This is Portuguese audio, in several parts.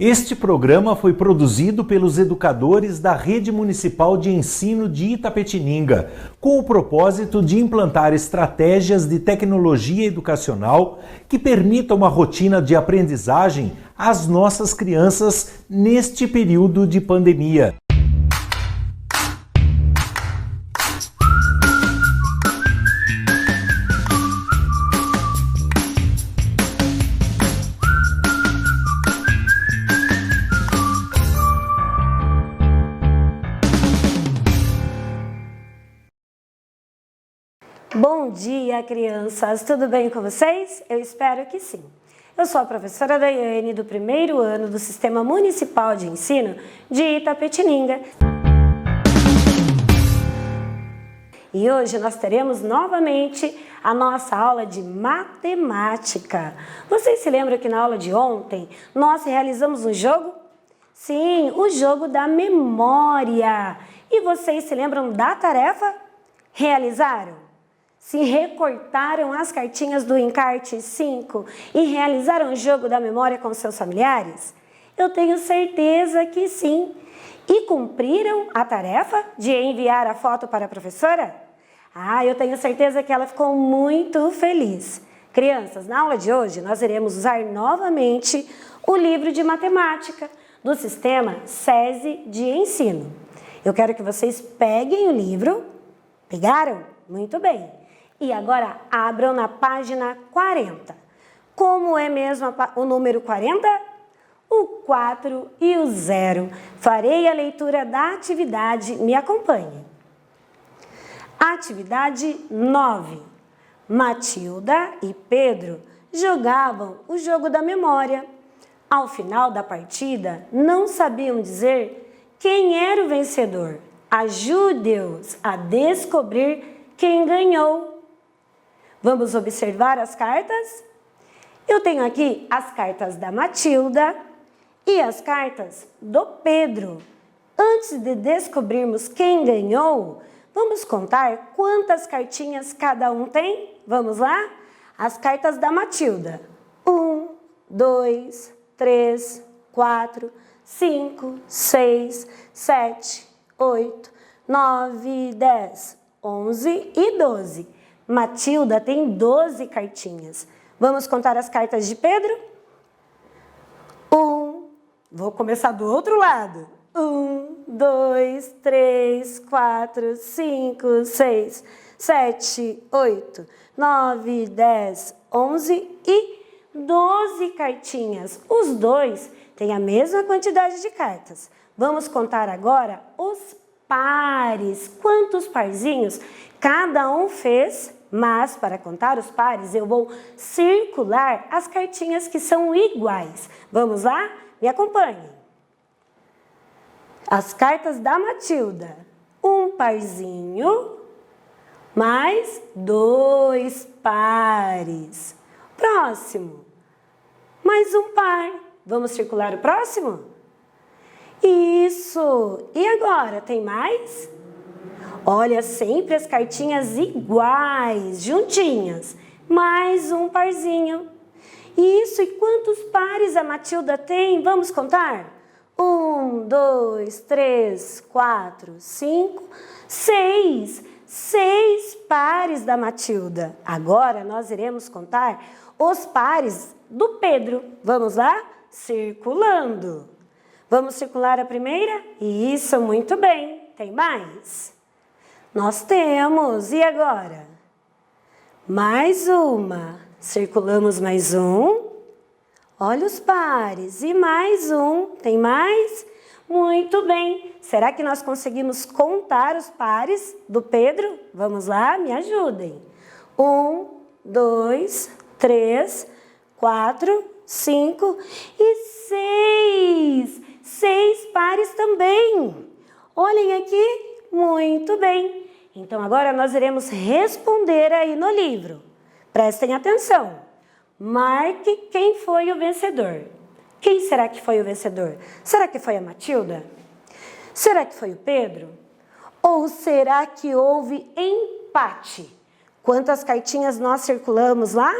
Este programa foi produzido pelos educadores da Rede Municipal de Ensino de Itapetininga, com o propósito de implantar estratégias de tecnologia educacional que permitam uma rotina de aprendizagem às nossas crianças neste período de pandemia. Bom dia, crianças! Tudo bem com vocês? Eu espero que sim. Eu sou a professora Daiane, do primeiro ano do Sistema Municipal de Ensino de Itapetininga. E hoje nós teremos novamente a nossa aula de matemática. Vocês se lembram que na aula de ontem nós realizamos um jogo? Sim, o jogo da memória. E vocês se lembram da tarefa? Realizaram? Se recortaram as cartinhas do encarte 5 e realizaram o jogo da memória com seus familiares? Eu tenho certeza que sim. E cumpriram a tarefa de enviar a foto para a professora? Eu tenho certeza que ela ficou muito feliz. Crianças, na aula de hoje nós iremos usar novamente o livro de matemática do Sistema SESI de Ensino. Eu quero que vocês peguem o livro. Pegaram? Muito bem. E agora abram na página 40. Como é mesmo o número 40? O 4 e o 0. Farei a leitura da atividade. Me acompanhe. Atividade 9. Matilda e Pedro jogavam o jogo da memória. Ao final da partida, não sabiam dizer quem era o vencedor. Ajude-os a descobrir quem ganhou. Vamos observar as cartas? Eu tenho aqui as cartas da Matilda e as cartas do Pedro. Antes de descobrirmos quem ganhou, vamos contar quantas cartinhas cada um tem? Vamos lá? As cartas da Matilda. 1, 2, 3, 4, 5, 6, 7, 8, 9, 10, 11 e 12. Matilda tem 12 cartinhas. Vamos contar as cartas de Pedro? 1, vou começar do outro lado. 1, 2, 3, 4, 5, 6, 7, 8, 9, 10, 11 e 12 cartinhas. Os dois têm a mesma quantidade de cartas. Vamos contar agora os pares. Quantos parzinhos cada um fez? Mas, para contar os pares, eu vou circular as cartinhas que são iguais. Vamos lá? Me acompanhe. As cartas da Matilda. Um parzinho, mais 2 pares. Próximo. Mais um par. Vamos circular o próximo? Isso! E agora, tem mais? Olha, sempre as cartinhas iguais, juntinhas. Mais um parzinho. Isso, e quantos pares a Matilda tem? Vamos contar? 1, 2, 3, 4, 5, 6. 6 pares da Matilda. Agora nós iremos contar os pares do Pedro. Vamos lá? Circulando. Vamos circular a primeira? Isso, muito bem. Tem mais? Nós temos. E agora? Mais uma. Circulamos mais um. Olha os pares. E mais um. Tem mais? Muito bem. Será que nós conseguimos contar os pares do Pedro? Vamos lá? Me ajudem. 1, 2, 3, 4, 5 e 6. 6 pares também. Olhem aqui. Muito bem. Então, agora nós iremos responder aí no livro. Prestem atenção. Marque quem foi o vencedor. Quem será que foi o vencedor? Será que foi a Matilda? Será que foi o Pedro? Ou será que houve empate? Quantas cartinhas nós circulamos lá?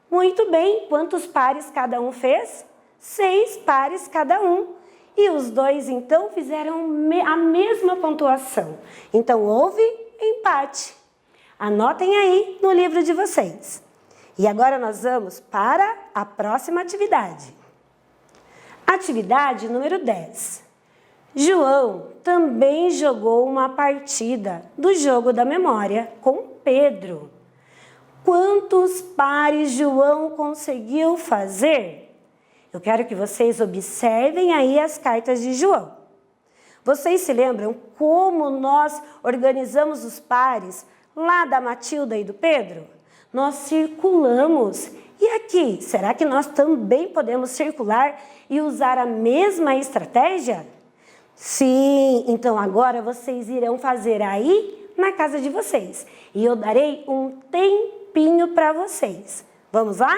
Muito bem. Quantos pares cada um fez? 6 pares cada um. E os dois, então, fizeram a mesma pontuação. Então, houve empate. Anotem aí no livro de vocês. E agora nós vamos para a próxima atividade. Atividade número 10. João também jogou uma partida do jogo da memória com Pedro. Quantos pares João conseguiu fazer? Eu quero que vocês observem aí as cartas de João. Vocês se lembram como nós organizamos os pares lá da Matilda e do Pedro? Nós circulamos. E aqui, será que nós também podemos circular e usar a mesma estratégia? Sim, então agora vocês irão fazer aí na casa de vocês. E eu darei um tempinho para vocês. Vamos lá?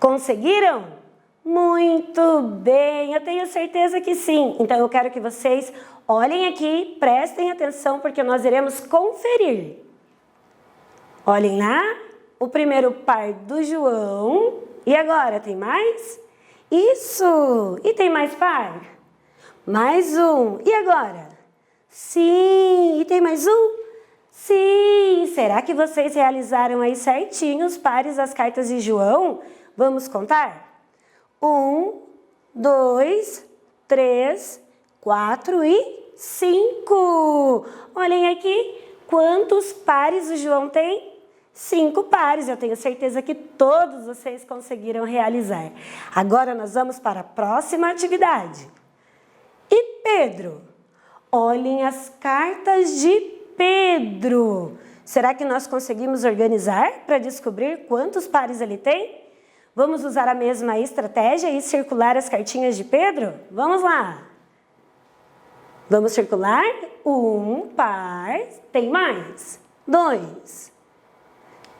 Conseguiram? Muito bem, eu tenho certeza que sim. Então eu quero que vocês olhem aqui, prestem atenção porque nós iremos conferir. Olhem lá, o primeiro par do João. E agora, tem mais? Isso! E tem mais par? Mais um. E agora? Sim! E tem mais um? Sim! Será que vocês realizaram aí certinho os pares das cartas de João? Vamos contar? 1, 2, 3, 4 e 5. Olhem aqui, quantos pares o João tem? 5 pares, eu tenho certeza que todos vocês conseguiram realizar. Agora nós vamos para a próxima atividade. E Pedro? Olhem as cartas de Pedro. Será que nós conseguimos organizar para descobrir quantos pares ele tem? Vamos usar a mesma estratégia e circular as cartinhas de Pedro? Vamos lá! Vamos circular. 1 par. Tem mais? 2,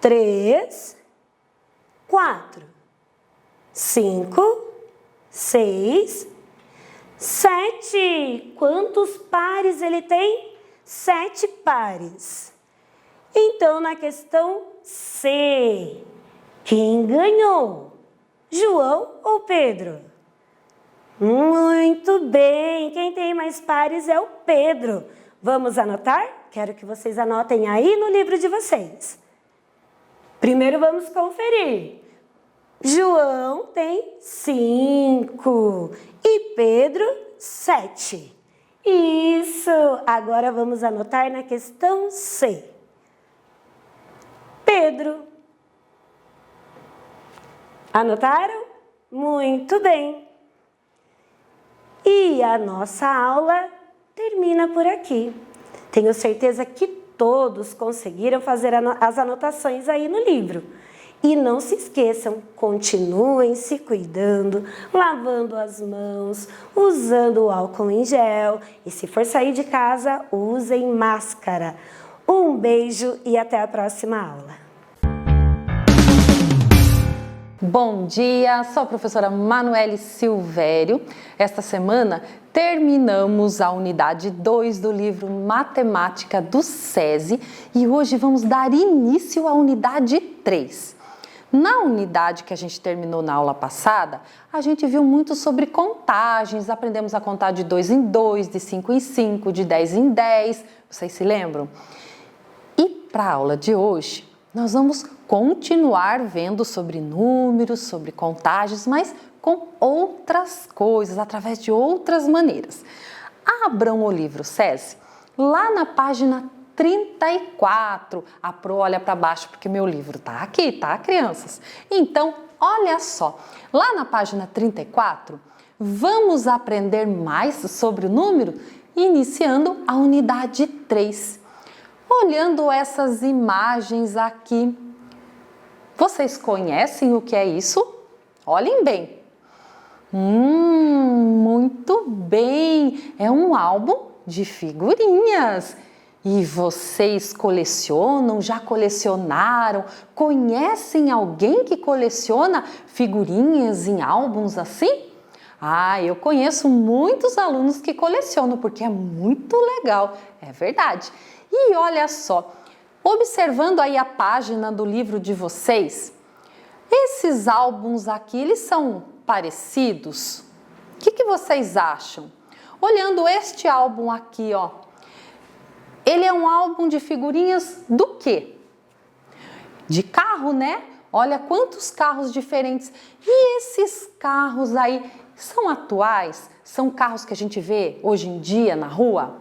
3, 4, 5, 6, 7. Quantos pares ele tem? 7 pares. Então, na questão C, quem ganhou? João ou Pedro? Muito bem, quem tem mais pares é o Pedro. Vamos anotar? Quero que vocês anotem aí no livro de vocês. Primeiro vamos conferir. João tem 5 e Pedro 7. Isso! Agora vamos anotar na questão C. Pedro. Anotaram? Muito bem! E a nossa aula termina por aqui. Tenho certeza que todos conseguiram fazer as anotações aí no livro. E não se esqueçam, continuem se cuidando, lavando as mãos, usando o álcool em gel e se for sair de casa, usem máscara. Um beijo e até a próxima aula. Bom dia, sou a professora Manuele Silvério. Esta semana terminamos a unidade 2 do livro Matemática do SESI e hoje vamos dar início à unidade 3. Na unidade que a gente terminou na aula passada, a gente viu muito sobre contagens, aprendemos a contar de 2 em 2, de 5 em 5, de 10 em 10, vocês se lembram? E para a aula de hoje, nós vamos continuar vendo sobre números, sobre contagens, mas com outras coisas, através de outras maneiras. Abram o livro SESI, lá na página 34. A Pro olha para baixo porque meu livro tá aqui, tá, crianças? Então, olha só, lá na página 34, vamos aprender mais sobre o número, iniciando a unidade 3. Olhando essas imagens aqui, vocês conhecem o que é isso? Olhem bem. Muito bem! É um álbum de figurinhas. E vocês colecionam, já colecionaram? Conhecem alguém que coleciona figurinhas em álbuns assim? Ah, eu conheço muitos alunos que colecionam porque é muito legal, é verdade. E olha só, observando aí a página do livro de vocês, esses álbuns aqui, eles são parecidos? O que vocês acham? Olhando este álbum aqui, ó, ele é um álbum de figurinhas do quê? De carro, né? Olha quantos carros diferentes. E esses carros aí são atuais? São carros que a gente vê hoje em dia na rua?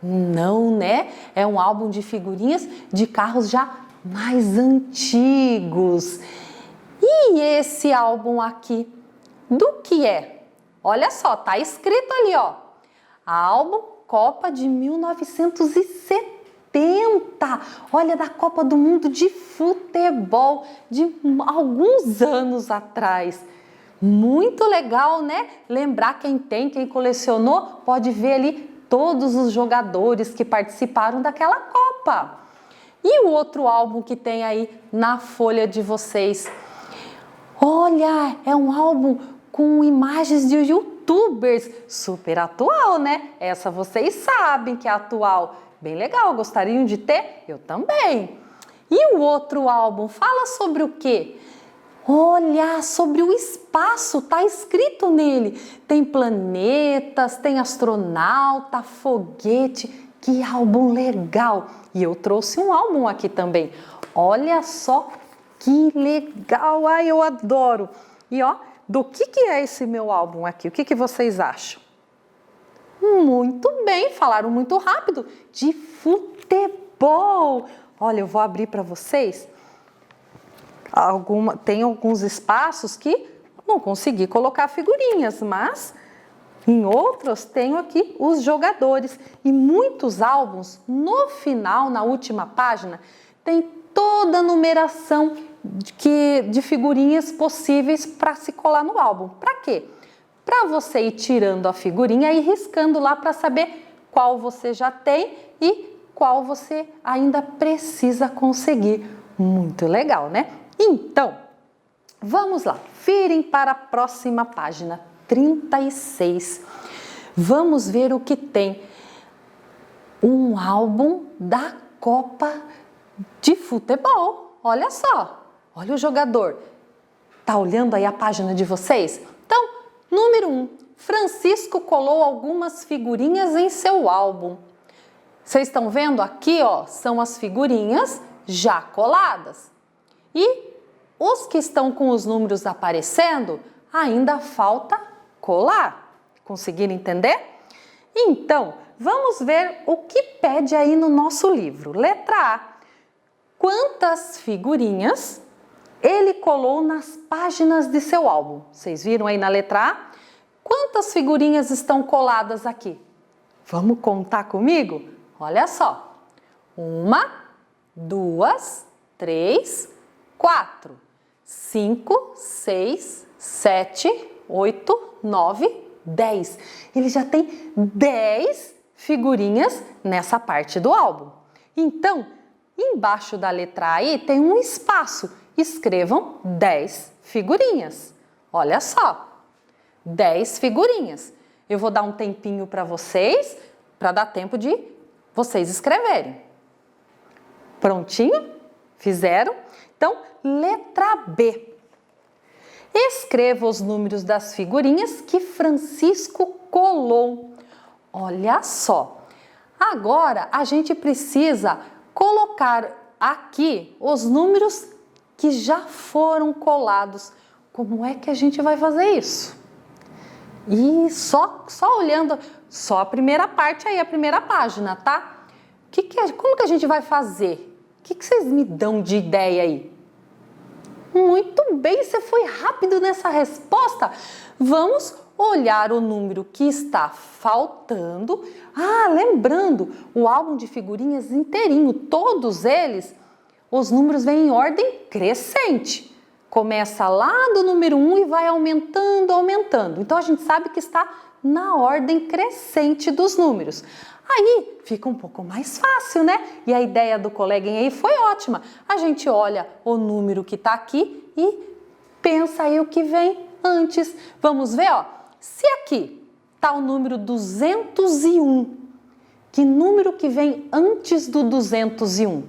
Não, né? É um álbum de figurinhas de carros já mais antigos. E esse álbum aqui, do que é? Olha só, tá escrito ali, ó. Álbum Copa de 1970. Olha, da Copa do Mundo de futebol de alguns anos atrás. Muito legal, né? Lembrar quem colecionou, pode ver ali todos os jogadores que participaram daquela Copa. E o outro álbum que tem aí na folha de vocês? Olha, é um álbum com imagens de youtubers, super atual, né? Essa vocês sabem que é atual. Bem legal, gostariam de ter? Eu também. E o outro álbum fala sobre o quê? Olha, sobre o espaço, tá escrito nele. Tem planetas, tem astronauta, foguete. Que álbum legal! E eu trouxe um álbum aqui também. Olha só que legal! Ai, eu adoro! E ó, do que é esse meu álbum aqui? O que vocês acham? Muito bem, falaram muito rápido. De futebol! Olha, eu vou abrir para vocês. Tem alguns espaços que não consegui colocar figurinhas, mas em outros tenho aqui os jogadores. E muitos álbuns, no final, na última página, tem toda a numeração de figurinhas possíveis para se colar no álbum. Para quê? Para você ir tirando a figurinha e riscando lá para saber qual você já tem e qual você ainda precisa conseguir. Muito legal, né? Então, vamos lá. Virem para a próxima página, 36. Vamos ver o que tem. Um álbum da Copa de futebol. Olha só. Olha o jogador. Tá olhando aí a página de vocês? Então, número 1. Francisco colou algumas figurinhas em seu álbum. Vocês estão vendo aqui, ó, são as figurinhas já coladas. E os que estão com os números aparecendo, ainda falta colar. Conseguiram entender? Então, vamos ver o que pede aí no nosso livro. Letra A. Quantas figurinhas ele colou nas páginas de seu álbum? Vocês viram aí na letra A? Quantas figurinhas estão coladas aqui? Vamos contar comigo? Olha só. 1, 2, 3, 4, 5, 6, 7, 8, 9, 10. Ele já tem 10 figurinhas nessa parte do álbum. Então, embaixo da letra A aí tem um espaço. Escrevam 10 figurinhas. Olha só, 10 figurinhas. Eu vou dar um tempinho para vocês, para dar tempo de vocês escreverem. Prontinho? Fizeram? Então, letra B. Escreva os números das figurinhas que Francisco colou. Olha só. Agora, a gente precisa colocar aqui os números que já foram colados. Como é que a gente vai fazer isso? E só olhando, só a primeira parte aí, a primeira página, tá? Como que a gente vai fazer? O que vocês me dão de ideia aí? Muito bem, você foi rápido nessa resposta. Vamos olhar o número que está faltando. Ah, lembrando, o álbum de figurinhas inteirinho, todos eles, os números vêm em ordem crescente. Começa lá do número 1 e vai aumentando, aumentando. Então, a gente sabe que está na ordem crescente dos números. Aí fica um pouco mais fácil, né? E a ideia do coleguinha aí foi ótima. A gente olha o número que está aqui e pensa aí o que vem antes. Vamos ver, ó. Se aqui está o número 201, que número que vem antes do 201?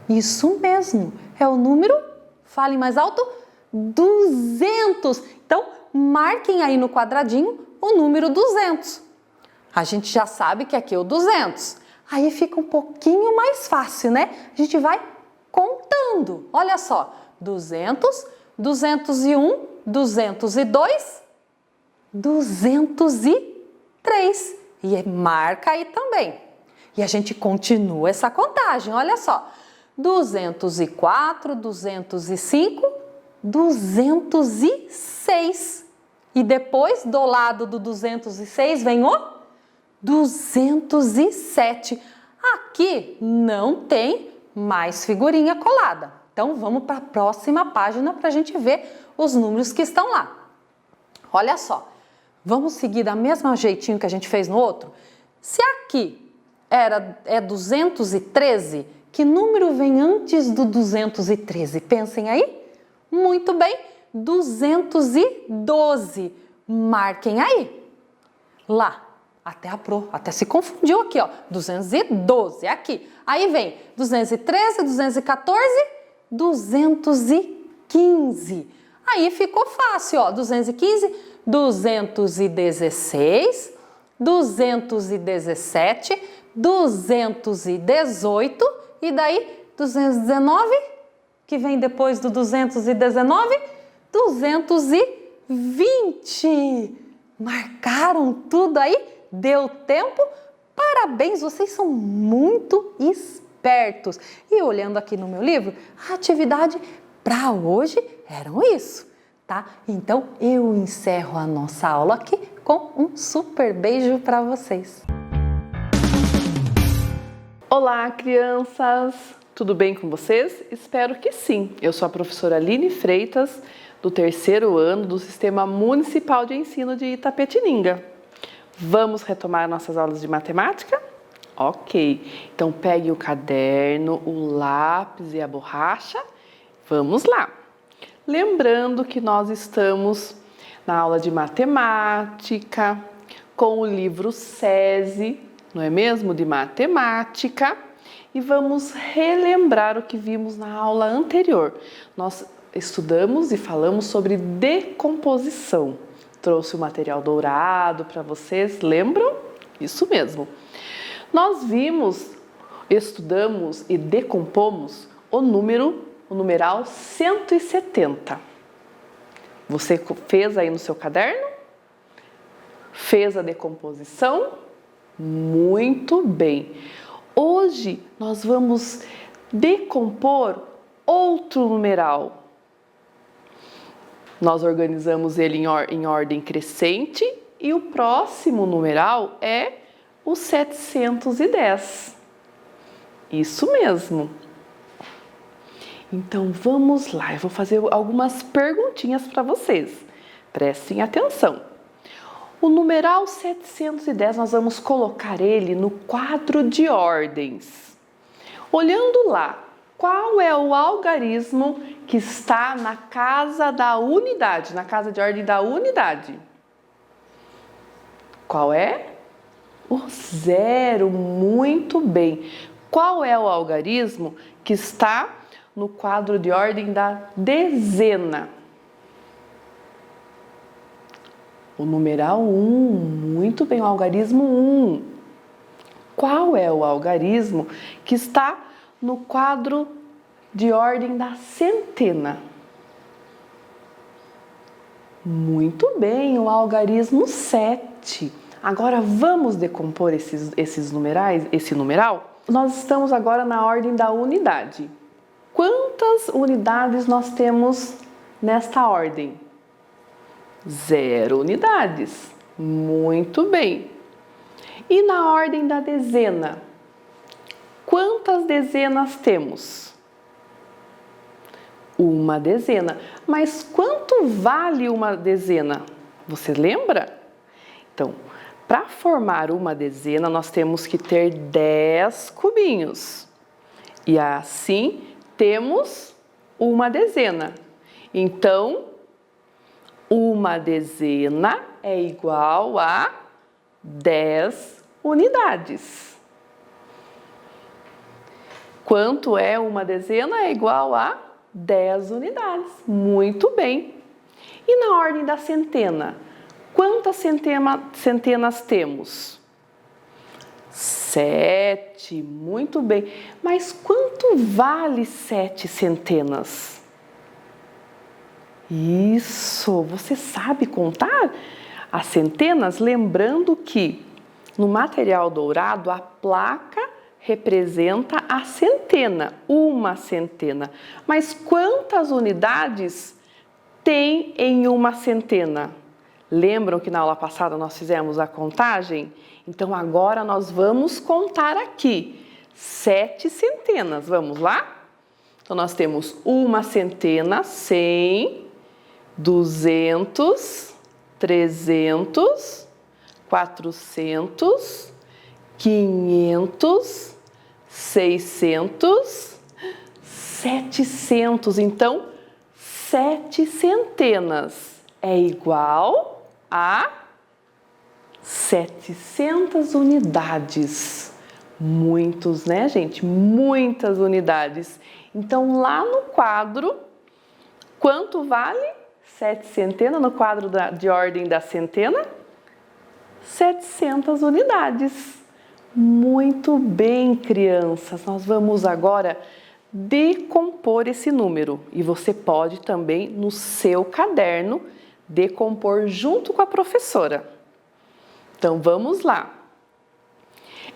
Isso mesmo, é o número, fale mais alto, 200. Então, marquem aí no quadradinho o número 200. A gente já sabe que aqui é o 200. Aí fica um pouquinho mais fácil, né? A gente vai contando. Olha só, 200, 201, 202, 203. E marca aí também. E a gente continua essa contagem, olha só. 204, 205, 206. E depois, do lado do 206, vem o 207. Aqui não tem mais figurinha colada. Então, vamos para a próxima página para a gente ver os números que estão lá. Olha só, vamos seguir da mesma jeitinho que a gente fez no outro? Se aqui é 213, que número vem antes do 213? Pensem aí. Muito bem, 212. Marquem aí. Lá, até se confundiu aqui, ó. 212, aqui. Aí vem 213, 214, 215. Aí ficou fácil, ó. 215, 216, 217, 218 e daí 219, que vem depois do 219, 220. Marcaram tudo aí? Deu tempo? Parabéns, vocês são muito espertos. E olhando aqui no meu livro, a atividade para hoje eram isso, tá? Então eu encerro a nossa aula aqui com um super beijo para vocês. Olá, crianças! Tudo bem com vocês? Espero que sim. Eu sou a professora Aline Freitas, do 3º ano do Sistema Municipal de Ensino de Itapetininga. Vamos retomar nossas aulas de matemática? Ok. Então, pegue o caderno, o lápis e a borracha. Vamos lá! Lembrando que nós estamos na aula de matemática, com o livro SESI, não é mesmo? De matemática. E vamos relembrar o que vimos na aula anterior. Nós estudamos e falamos sobre decomposição. Trouxe o material dourado para vocês, lembram? Isso mesmo. Nós vimos, estudamos e decompomos o numeral 170. Você fez aí no seu caderno? Fez a decomposição? Muito bem. Hoje nós vamos decompor outro numeral. Nós organizamos ele em ordem crescente e o próximo numeral é o 710. Isso mesmo. Então vamos lá, eu vou fazer algumas perguntinhas para vocês. Prestem atenção. O numeral 710, nós vamos colocar ele no quadro de ordens. Olhando lá, qual é o algarismo que está na casa da unidade, na casa de ordem da unidade? Qual é? O 0, muito bem. Qual é o algarismo que está no quadro de ordem da dezena? O numeral 1, muito bem, o algarismo 1. Qual é o algarismo que está no quadro de ordem da centena? Muito bem, o algarismo 7. Agora vamos decompor esses numerais, esse numeral? Nós estamos agora na ordem da unidade. Quantas unidades nós temos nesta ordem? 0 unidades. Muito bem. E na ordem da dezena? Quantas dezenas temos? Uma dezena. Mas quanto vale uma dezena? Você lembra? Então, para formar uma dezena, nós temos que ter 10 cubinhos. E assim, temos uma dezena. Então, Uma dezena é igual a 10 unidades. Quanto é uma dezena? É igual a 10 unidades. Muito bem. E na ordem da centena? Quantas centenas temos? 7. Muito bem. Mas quanto vale 7 centenas? Isso, você sabe contar as centenas? Lembrando que no material dourado a placa representa a centena, uma centena. Mas quantas unidades tem em uma centena? Lembram que na aula passada nós fizemos a contagem? Então agora nós vamos contar aqui 7 centenas. Vamos lá? Então nós temos uma centena, 100, 200, 300, 400, 500, 600, 700. Então, 7 centenas é igual a 700 unidades. Muitos, né, gente? Muitas unidades. Então, lá no quadro, quanto vale 7 centenas? No quadro de ordem da centena? 700 unidades. Muito bem, crianças. Nós vamos agora decompor esse número. E você pode também, no seu caderno, decompor junto com a professora. Então, vamos lá.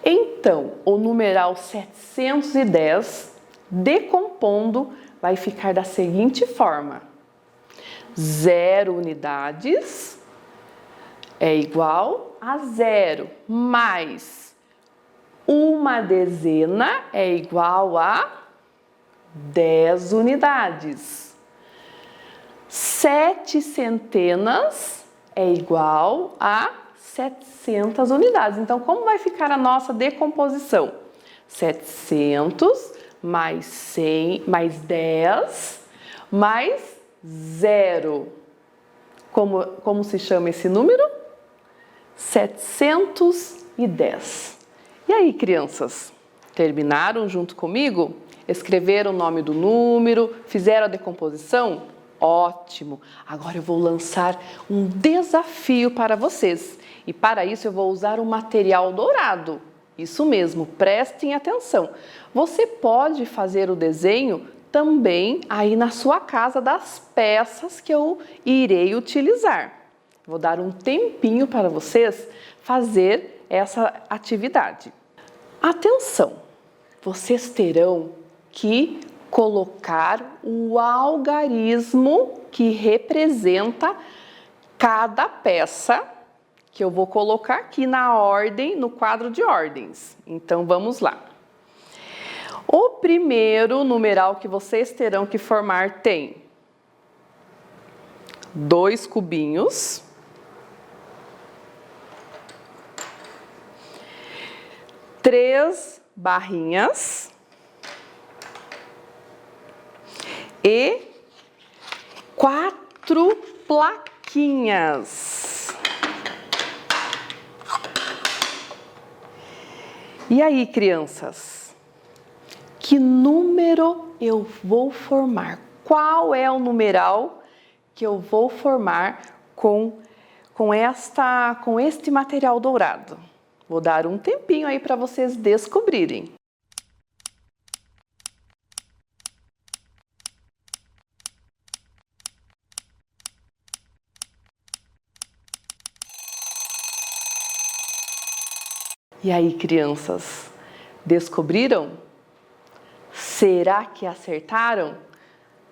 Então, o numeral 710, decompondo, vai ficar da seguinte forma. 0 unidades é igual a 0, mais uma dezena é igual a 10 unidades. 7 centenas é igual a 700 unidades. Então, como vai ficar a nossa decomposição? 700 mais 100, mais 10, mais 0. Como se chama esse número? 710. E aí, crianças? Terminaram junto comigo? Escreveram o nome do número? Fizeram a decomposição? Ótimo! Agora eu vou lançar um desafio para vocês. E para isso eu vou usar um material dourado. Isso mesmo, prestem atenção. Você pode fazer o desenho também aí na sua casa das peças que eu irei utilizar. Vou dar um tempinho para vocês fazer essa atividade. Atenção! Vocês terão que colocar o algarismo que representa cada peça que eu vou colocar aqui na ordem, no quadro de ordens. Então, vamos lá. O primeiro numeral que vocês terão que formar tem 2 cubinhos, 3 barrinhas e 4 plaquinhas. E aí, crianças? Que número eu vou formar? Qual é o numeral que eu vou formar com este material dourado? Vou dar um tempinho aí para vocês descobrirem. E aí, crianças, descobriram? Será que acertaram?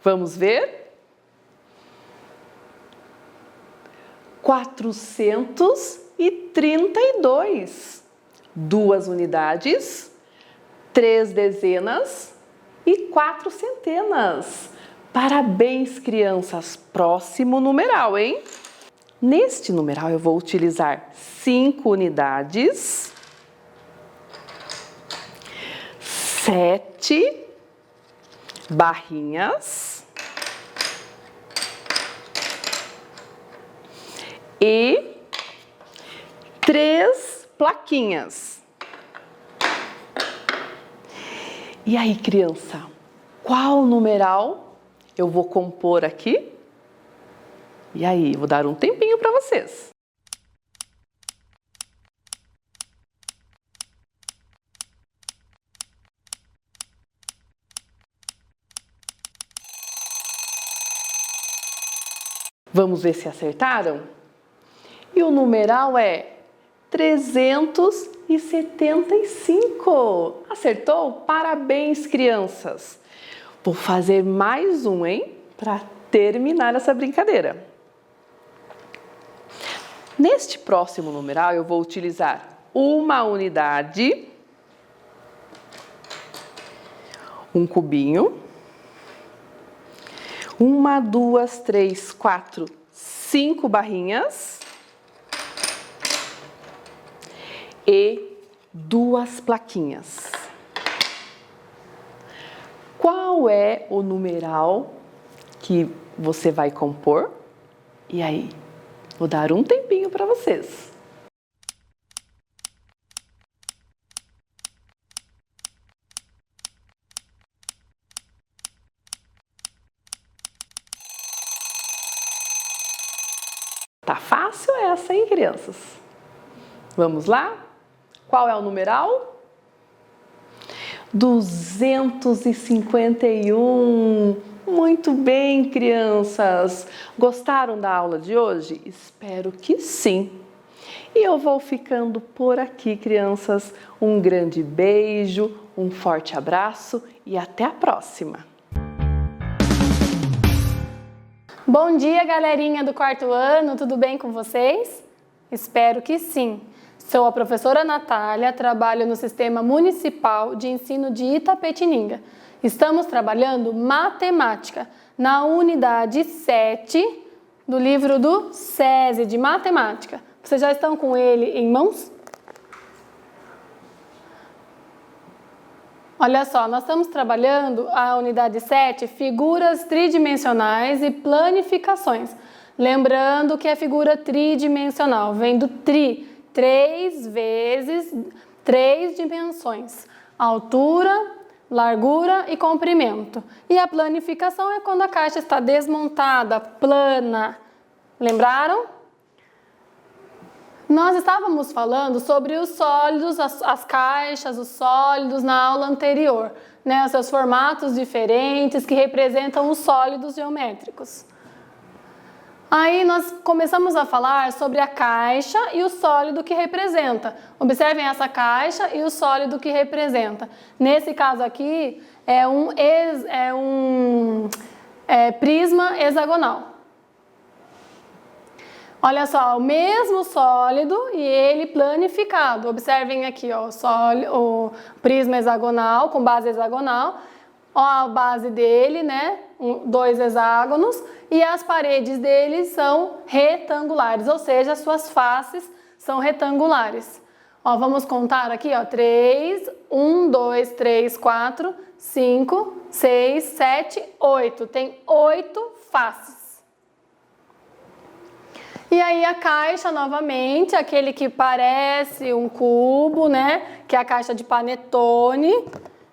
Vamos ver? 432. 2 unidades, 3 dezenas e 4 centenas. Parabéns, crianças! Próximo numeral, hein? Neste numeral eu vou utilizar 5 unidades, 7 barrinhas e 3 plaquinhas. E aí, criança, qual numeral eu vou compor aqui? E aí, vou dar um tempinho para vocês. Vamos ver se acertaram? E o numeral é 375. Acertou? Parabéns, crianças! Vou fazer mais um, hein? Para terminar essa brincadeira. Neste próximo numeral, eu vou utilizar uma unidade, um cubinho, 1, 2, 3, 4, 5 barrinhas e 2 plaquinhas. Qual é o numeral que você vai compor? E aí, vou dar um tempinho para vocês. Tá fácil essa, hein, crianças? Vamos lá? Qual é o numeral? 251. Muito bem, crianças. Gostaram da aula de hoje? Espero que sim. E eu vou ficando por aqui, crianças. Um grande beijo, um forte abraço e até a próxima. Bom dia, galerinha do 4º ano, tudo bem com vocês? Espero que sim. Sou a professora Natália, trabalho no Sistema Municipal de Ensino de Itapetininga. Estamos trabalhando matemática na unidade 7 do livro do SESI de matemática. Vocês já estão com ele em mãos? Olha só, nós estamos trabalhando a unidade 7, figuras tridimensionais e planificações. Lembrando que a figura tridimensional vem do tri, 3 vezes 3 dimensões, altura, largura e comprimento. E a planificação é quando a caixa está desmontada, plana. Lembraram? Nós estávamos falando sobre os sólidos, as caixas, os sólidos na aula anterior, né? Os seus formatos diferentes que representam os sólidos geométricos. Aí nós começamos a falar sobre a caixa e o sólido que representa. Observem essa caixa e o sólido que representa. Nesse caso aqui é um prisma hexagonal. Olha só, o mesmo sólido e ele planificado. Observem aqui, ó, o prisma hexagonal com base hexagonal. Ó, a base dele, né? 2 hexágonos. E as paredes dele são retangulares, ou seja, as suas faces são retangulares. Ó, vamos contar aqui, ó, 3, 1, 2, 3, 4, 5, 6, 7, 8. Tem 8 faces. E aí a caixa, novamente, aquele que parece um cubo, né? Que é a caixa de panetone.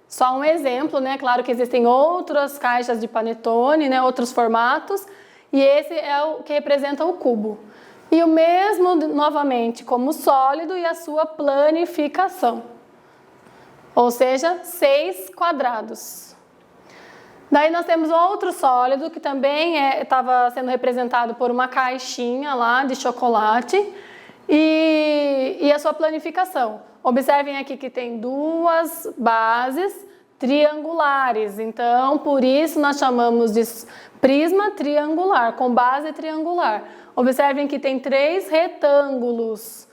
Só um exemplo, né? Claro que existem outras caixas de panetone, né? Outros formatos. E esse é o que representa o cubo. E o mesmo, novamente, como sólido e a sua planificação. Ou seja, 6 quadrados. Daí nós temos outro sólido que também estava sendo representado por uma caixinha lá de chocolate e a sua planificação. Observem aqui que tem 2 bases triangulares, então por isso nós chamamos de prisma triangular, com base triangular. Observem que tem 3 retângulos.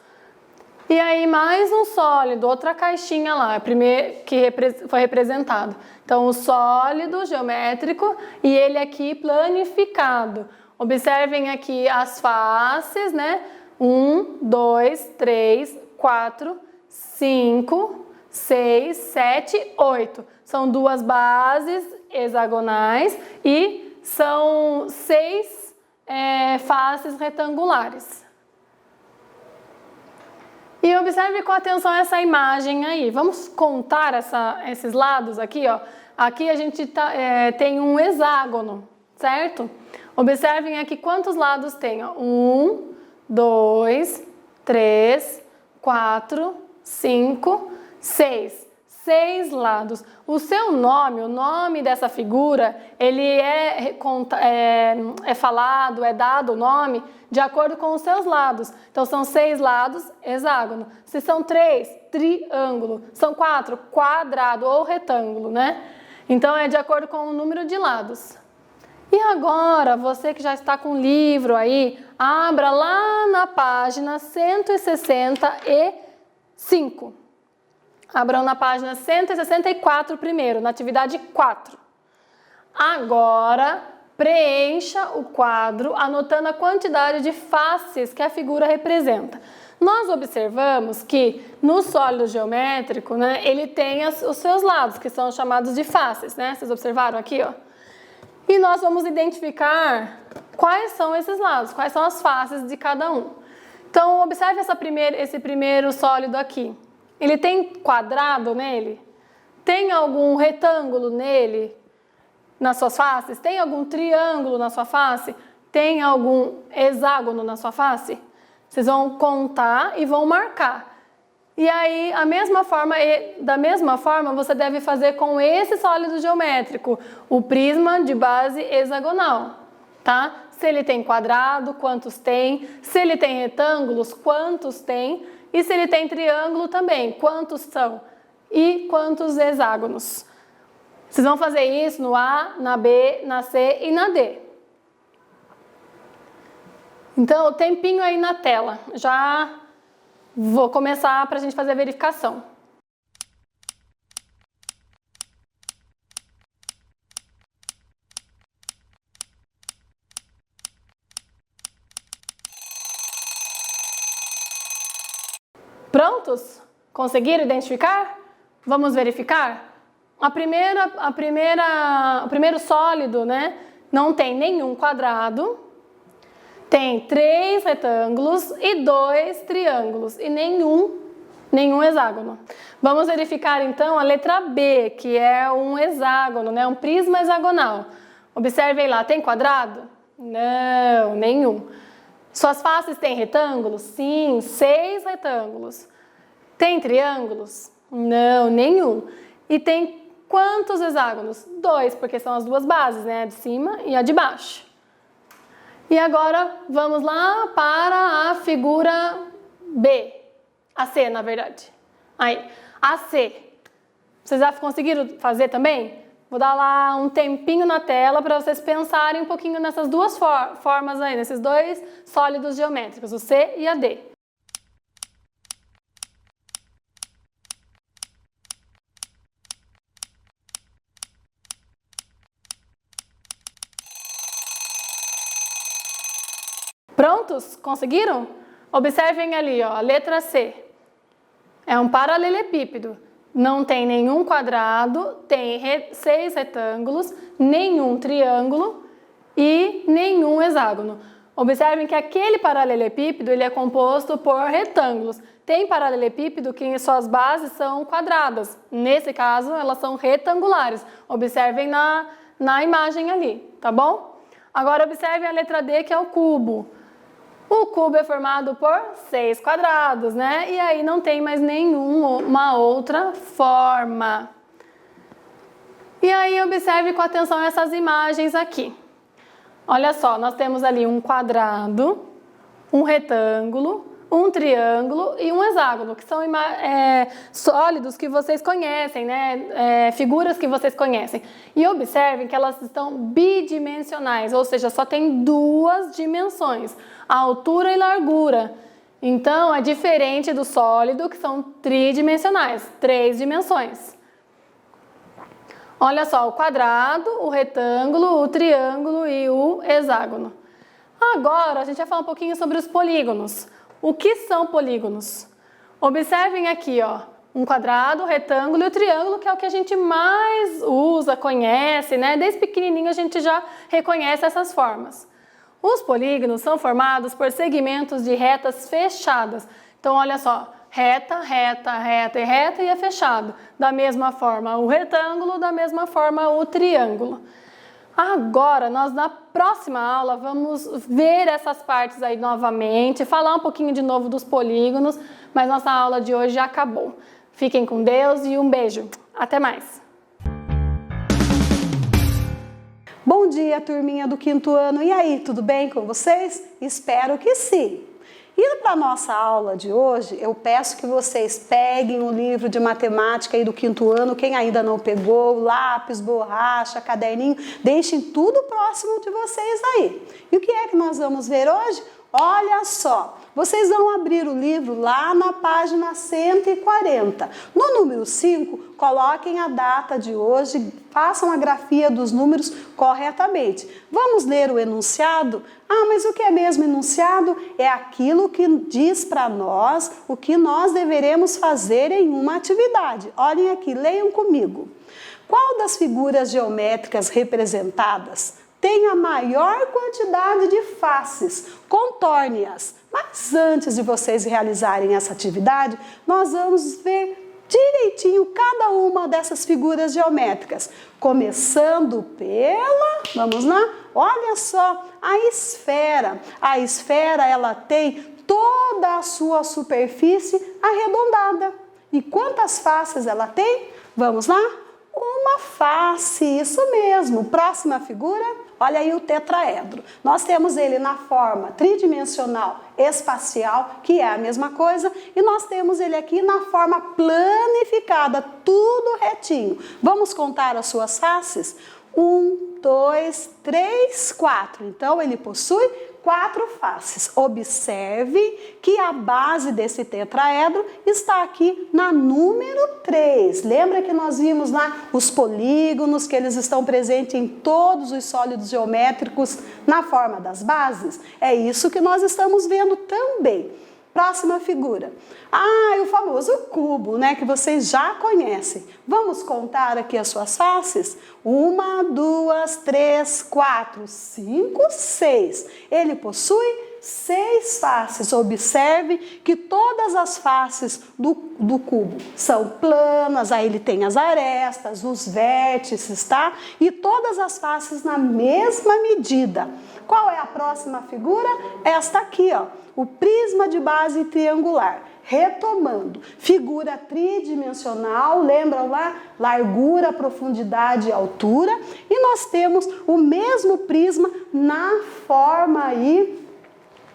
E aí mais um sólido, outra caixinha lá, primeiro que foi representado. Então o sólido geométrico e ele aqui planificado. Observem aqui as faces, né? 1, 2, 3, 4, 5, 6, 7, 8. São 2 bases hexagonais e são 6 faces retangulares. E observe com atenção essa imagem aí. Vamos contar esses lados aqui, ó. Aqui a gente tem um hexágono, certo? Observem aqui quantos lados tem, ó. 1, 2, 3, 4, 5, 6. 6 lados. O seu nome, o nome dessa figura, ele é falado, é dado o nome de acordo com os seus lados. Então, são 6 lados, hexágono. Se são 3, triângulo. São 4, quadrado ou retângulo, né? Então, é de acordo com o número de lados. E agora, você que já está com o livro aí, abra lá na página 165. Abram na página 164 primeiro, na atividade 4. Agora, preencha o quadro anotando a quantidade de faces que a figura representa. Nós observamos que no sólido geométrico, né, ele tem os seus lados, que são chamados de faces, né? Vocês observaram aqui, ó? E nós vamos identificar quais são esses lados, quais são as faces de cada um. Então, observe esse primeiro sólido aqui. Ele tem quadrado nele? Tem algum retângulo nele, nas suas faces? Tem algum triângulo na sua face? Tem algum hexágono na sua face? Vocês vão contar e vão marcar. E aí, da mesma forma, você deve fazer com esse sólido geométrico, o prisma de base hexagonal, tá? Se ele tem quadrado, quantos tem? Se ele tem retângulos, quantos tem? E se ele tem triângulo também, quantos são? E quantos hexágonos? Vocês vão fazer isso no A, na B, na C e na D. Então, tempinho aí na tela. Já vou começar para a gente fazer a verificação. Prontos? Conseguiram identificar? Vamos verificar? O primeiro sólido, né, não tem nenhum quadrado, tem 3 retângulos e 2 triângulos e nenhum hexágono. Vamos verificar então a letra B, que é um hexágono, né, um prisma hexagonal. Observem lá, tem quadrado? Não, nenhum. Suas faces têm retângulos? Sim, 6 retângulos. Tem triângulos? Não, nenhum. E tem quantos hexágonos? 2, porque são as duas bases, né? A de cima e a de baixo. E agora vamos lá para a figura B. A C, na verdade. Aí, a C. Vocês já conseguiram fazer também? Vou dar lá um tempinho na tela para vocês pensarem um pouquinho nessas duas formas aí, nesses dois sólidos geométricos, o C e a D. Prontos? Conseguiram? Observem ali, ó, a letra C. É um paralelepípedo. Não tem nenhum quadrado, tem 6 retângulos, nenhum triângulo e nenhum hexágono. Observem que aquele paralelepípedo ele é composto por retângulos. Tem paralelepípedo que suas bases são quadradas. Nesse caso, elas são retangulares. Observem na imagem ali, tá bom? Agora observem a letra D, que é o cubo. O cubo é formado por 6 quadrados, né? E aí não tem mais nenhuma outra forma. E aí observe com atenção essas imagens aqui. Olha só, nós temos ali um quadrado, um retângulo, um triângulo e um hexágono, que são sólidos que vocês conhecem, né? Figuras que vocês conhecem. E observem que elas estão bidimensionais, ou seja, só tem 2 dimensões, a altura e largura. Então, é diferente do sólido, que são tridimensionais, 3 dimensões. Olha só, o quadrado, o retângulo, o triângulo e o hexágono. Agora, a gente vai falar um pouquinho sobre os polígonos. O que são polígonos? Observem aqui, ó, um quadrado, o retângulo e o triângulo, que é o que a gente mais usa, conhece, né? Desde pequenininho a gente já reconhece essas formas. Os polígonos são formados por segmentos de retas fechadas. Então, olha só, reta, reta, reta e reta e é fechado. Da mesma forma o retângulo, da mesma forma o triângulo. Agora, nós na próxima aula vamos ver essas partes aí novamente, falar um pouquinho de novo dos polígonos, mas nossa aula de hoje já acabou. Fiquem com Deus e um beijo. Até mais! Bom dia, turminha do 5º ano. E aí, tudo bem com vocês? Espero que sim. Indo para a nossa aula de hoje, eu peço que vocês peguem o livro de matemática aí do 5º ano, quem ainda não pegou, lápis, borracha, caderninho, deixem tudo próximo de vocês aí. E o que é que nós vamos ver hoje? Olha só, vocês vão abrir o livro lá na página 140. No número 5, coloquem a data de hoje, façam a grafia dos números corretamente. Vamos ler o enunciado? Ah, mas o que é mesmo enunciado? É aquilo que diz para nós o que nós deveremos fazer em uma atividade. Olhem aqui, leiam comigo. Qual das figuras geométricas representadas tem a maior quantidade de faces? Contorne-as. Mas antes de vocês realizarem essa atividade, nós vamos ver direitinho cada uma dessas figuras geométricas. Começando pela, vamos lá? Olha só, a esfera. A esfera, ela tem toda a sua superfície arredondada. E quantas faces ela tem? Vamos lá? Uma face, isso mesmo. Próxima figura, olha aí o tetraedro. Nós temos ele na forma tridimensional espacial, que é a mesma coisa, e nós temos ele aqui na forma planificada, tudo retinho. Vamos contar as suas faces? 1, 2, 3, 4. Então, ele possui 4 faces. Observe que a base desse tetraedro está aqui na número 3. Lembra que nós vimos lá os polígonos, que eles estão presentes em todos os sólidos geométricos na forma das bases? É isso que nós estamos vendo também. Próxima figura. Ah, o famoso cubo, né, que vocês já conhecem. Vamos contar aqui as suas faces? 1, 2, 3, 4, 5, 6. Ele possui 6 faces. Observe que todas as faces do cubo são planas, aí ele tem as arestas, os vértices, tá? E todas as faces na mesma medida. Qual é a próxima figura? Esta aqui, ó, o prisma de base triangular. Retomando, figura tridimensional, lembram lá? Largura, profundidade e altura. E nós temos o mesmo prisma na forma aí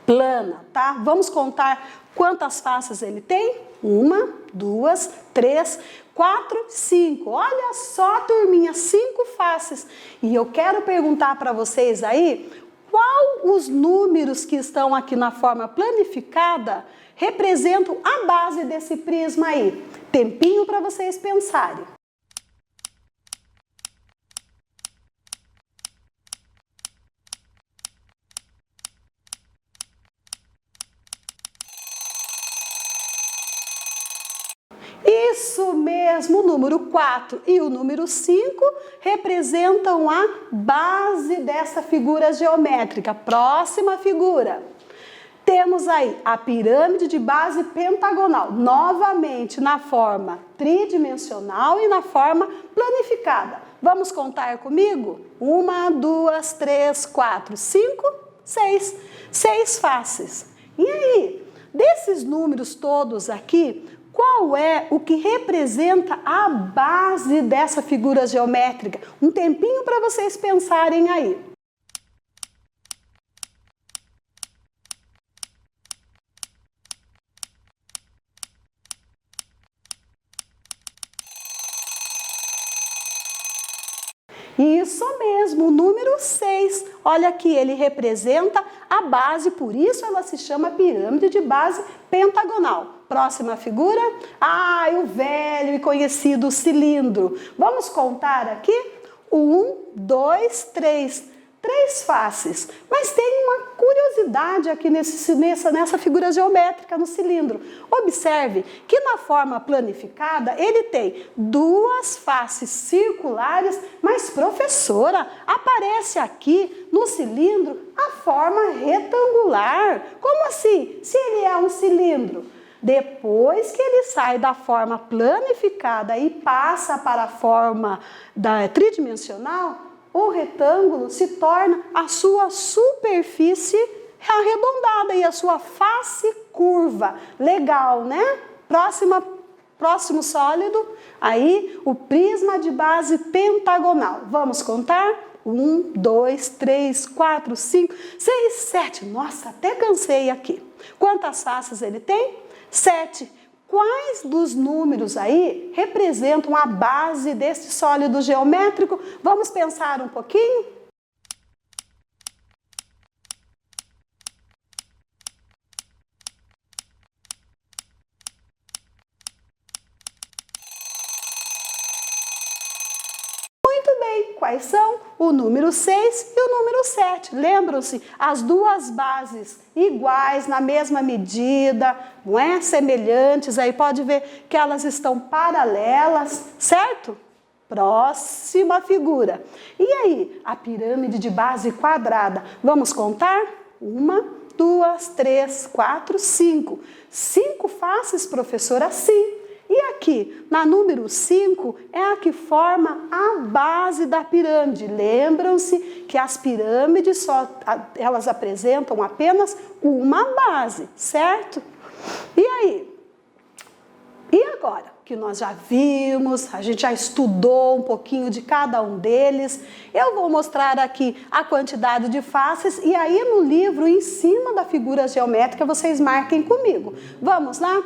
plana, tá? Vamos contar quantas faces ele tem? 1, 2, 3, 4, 5. Olha só, turminha, 5 faces. E eu quero perguntar para vocês aí, qual os números que estão aqui na forma planificada representam a base desse prisma aí? Tempinho para vocês pensarem. Isso mesmo, o número 4 e o número 5 representam a base dessa figura geométrica. Próxima figura. Temos aí a pirâmide de base pentagonal, novamente na forma tridimensional e na forma planificada. Vamos contar comigo? 1, 2, 3, 4, 5, 6. 6 faces. E aí, desses números todos aqui, qual é o que representa a base dessa figura geométrica? Um tempinho para vocês pensarem aí. Isso mesmo, o número 6. Olha aqui, ele representa a base, por isso ela se chama pirâmide de base pentagonal. Próxima figura. Ah, o velho e conhecido cilindro. Vamos contar aqui? 1, 2, 3. 3 faces. Mas tem uma curiosidade aqui nessa figura geométrica no cilindro. Observe que na forma planificada ele tem 2 faces circulares, mas professora, aparece aqui no cilindro a forma retangular. Como assim? Se ele é um cilindro? Depois que ele sai da forma planificada e passa para a forma tridimensional, o retângulo se torna a sua superfície arredondada e a sua face curva. Legal, né? Próximo sólido, aí o prisma de base pentagonal. Vamos contar? 1, 2, 3, 4, 5, 6, 7. Nossa, até cansei aqui. Quantas faces ele tem? 7. Quais dos números aí representam a base deste sólido geométrico? Vamos pensar um pouquinho? Muito bem, quais são? O número 6 e o número 7. Lembram-se? As duas bases iguais, na mesma medida, não é? Semelhantes, aí pode ver que elas estão paralelas, certo? Próxima figura. E aí, a pirâmide de base quadrada. Vamos contar? 1, 2, 3, 4, 5. 5 faces, professora? Sim. E aqui, na número 5, é a que forma a base da pirâmide. Lembram-se que as pirâmides elas apresentam apenas uma base, certo? E aí? E agora? Que nós já vimos, a gente já estudou um pouquinho de cada um deles. Eu vou mostrar aqui a quantidade de faces e aí no livro, em cima da figura geométrica, vocês marquem comigo. Vamos lá?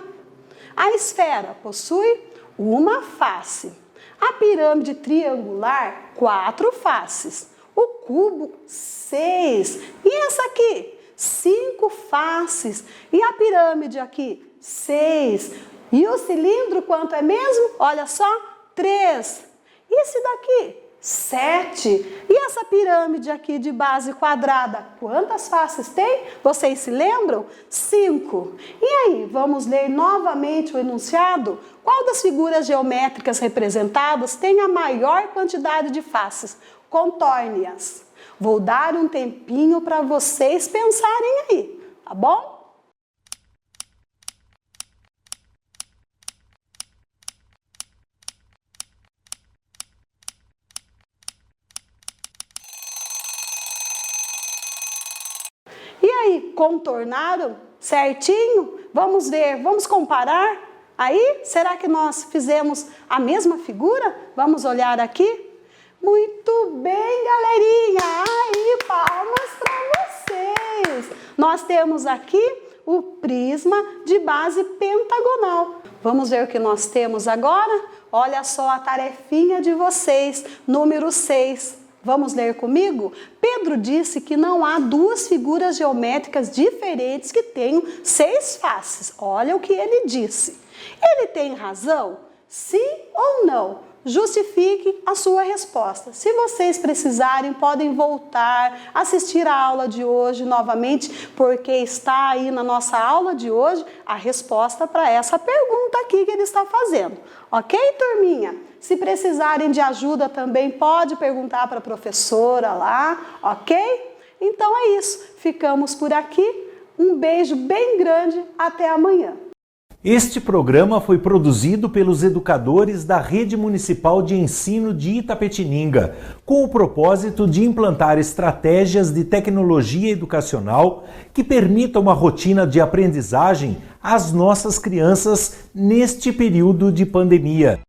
A esfera possui uma face. A pirâmide triangular, 4 faces. O cubo, 6. E essa aqui? 5 faces. E a pirâmide aqui? 6. E o cilindro, quanto é mesmo? Olha só, 3. E esse daqui? 7. E essa pirâmide aqui de base quadrada, quantas faces tem? Vocês se lembram? 5. E aí, vamos ler novamente o enunciado? Qual das figuras geométricas representadas tem a maior quantidade de faces? Contorne-as. Vou dar um tempinho para vocês pensarem aí, tá bom? E aí, contornaram certinho? Vamos ver, vamos comparar? Aí, será que nós fizemos a mesma figura? Vamos olhar aqui? Muito bem, galerinha! Aí, palmas para vocês! Nós temos aqui o prisma de base pentagonal. Vamos ver o que nós temos agora? Olha só a tarefinha de vocês, número 6. Vamos ler comigo? Pedro disse que não há duas figuras geométricas diferentes que tenham 6 faces. Olha o que ele disse. Ele tem razão? Sim ou não? Justifique a sua resposta. Se vocês precisarem, podem voltar, assistir a aula de hoje novamente, porque está aí na nossa aula de hoje a resposta para essa pergunta aqui que ele está fazendo. Ok, turminha? Se precisarem de ajuda também, pode perguntar para a professora lá, ok? Então é isso. Ficamos por aqui. Um beijo bem grande. Até amanhã. Este programa foi produzido pelos educadores da Rede Municipal de Ensino de Itapetininga, com o propósito de implantar estratégias de tecnologia educacional que permitam uma rotina de aprendizagem às nossas crianças neste período de pandemia.